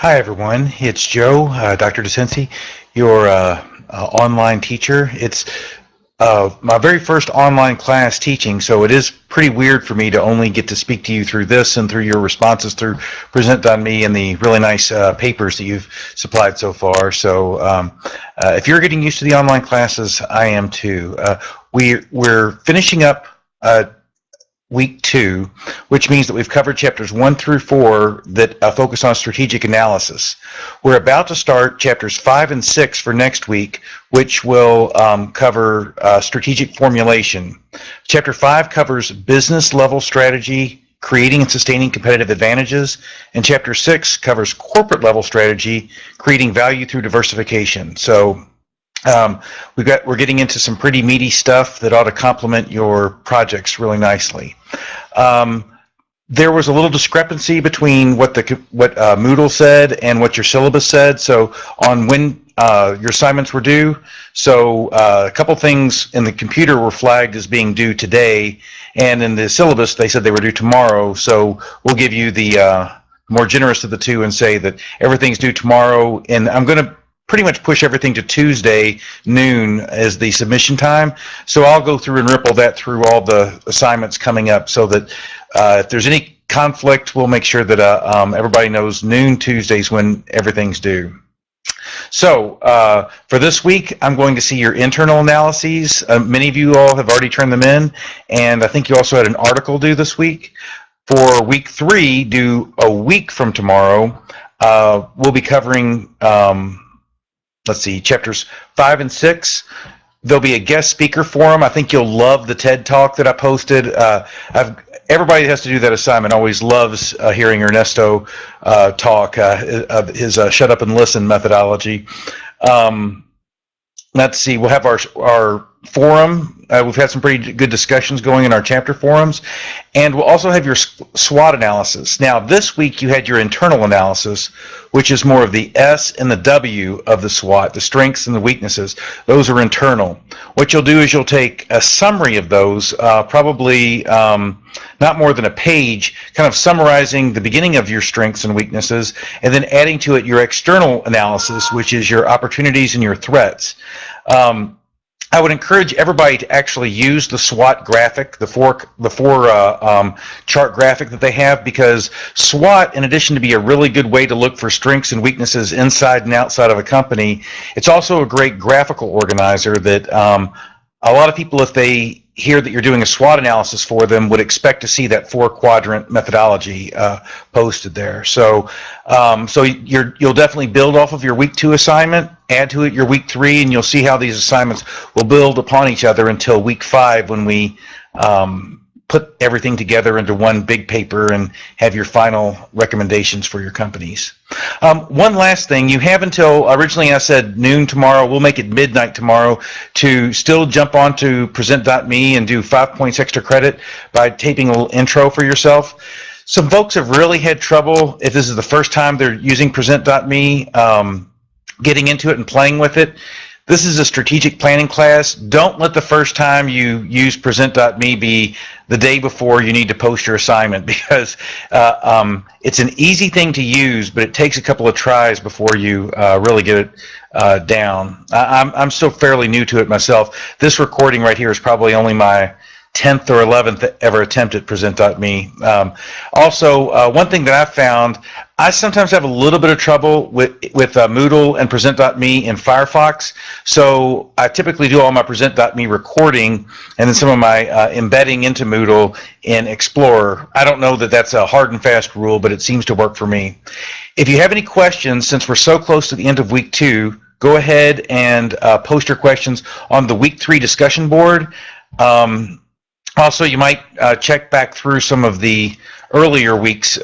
Hi, everyone. It's Joe, Dr. DeCincy, your online teacher. It's my very first online class teaching, so it is pretty weird for me to only get to speak to you through this and through your responses through Present.me and the really nice papers that you've supplied so far. So if you're getting used to the online classes, I am too. We're finishing up week 2, which means that we've covered chapters 1 through 4 that focus on strategic analysis. We're about to start chapters 5 and 6 for next week, which will cover strategic formulation. Chapter 5 covers business level strategy, creating and sustaining competitive advantages, and chapter 6 covers corporate level strategy, creating value through diversification. So we're getting into some pretty meaty stuff that ought to complement your projects really nicely. There was a little discrepancy between what Moodle said and what your syllabus said, so on when your assignments were due. So a couple things in the computer were flagged as being due today, and in the syllabus they said they were due tomorrow, so we'll give you the more generous of the two and say that everything's due tomorrow, and I'm going to pretty much push everything to Tuesday noon as the submission time. So I'll go through and ripple that through all the assignments coming up so that if there's any conflict, we'll make sure that everybody knows noon Tuesdays when everything's due. So for this week, I'm going to see your internal analyses. Many of you all have already turned them in, and I think you also had an article due this week. For week 3, due a week from tomorrow, we'll be covering let's see, chapters 5 and 6. There'll be a guest speaker forum. I think you'll love the TED Talk that I posted. Everybody that has to do that assignment always loves hearing Ernesto talk, his shut up and listen methodology. Let's see, we'll have our forum. We've had some pretty good discussions going in our chapter forums, and we'll also have your SWOT analysis. Now, this week you had your internal analysis, which is more of the S and the W of the SWOT, the strengths and the weaknesses. Those are internal. What you'll do is you'll take a summary of those, probably not more than a page, kind of summarizing the beginning of your strengths and weaknesses, and then adding to it your external analysis, which is your opportunities and your threats. I would encourage everybody to actually use the SWOT graphic, the four chart graphic that they have, because SWOT, in addition to be a really good way to look for strengths and weaknesses inside and outside of a company, it's also a great graphical organizer that a lot of people, if they hear that you're doing a SWOT analysis for them, would expect to see that 4-quadrant methodology posted there. So, you'll definitely build off of your week 2 assignment, add to it your week 3, and you'll see how these assignments will build upon each other until week 5, when we put everything together into one big paper and have your final recommendations for your companies. One last thing, you have until, originally I said noon tomorrow, we'll make it midnight tomorrow, to still jump on to Present.me and do 5 points extra credit by taping a little intro for yourself. Some folks have really had trouble, if this is the first time they're using Present.me, getting into it and playing with it. This is a strategic planning class. Don't let the first time you use Present.me be the day before you need to post your assignment, because it's an easy thing to use, but it takes a couple of tries before you really get it down. I'm still fairly new to it myself. This recording right here is probably only my 10th or 11th ever attempt at Present.me. Also, one thing that I've found, I sometimes have a little bit of trouble with Moodle and Present.me in Firefox. So I typically do all my Present.me recording and then some of my embedding into Moodle in Explorer. I don't know that that's a hard and fast rule, but it seems to work for me. If you have any questions, since we're so close to the end of week 2, go ahead and post your questions on the week 3 discussion board. Also, you might check back through some of the earlier weeks'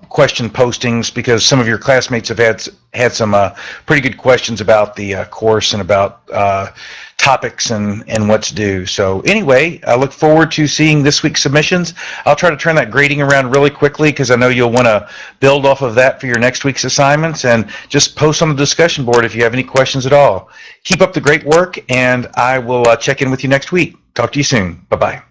question postings, because some of your classmates have had some pretty good questions about the course and about topics and what's due. So anyway, I look forward to seeing this week's submissions. I'll try to turn that grading around really quickly, because I know you'll want to build off of that for your next week's assignments, and just post on the discussion board if you have any questions at all. Keep up the great work, and I will check in with you next week. Talk to you soon. Bye-bye.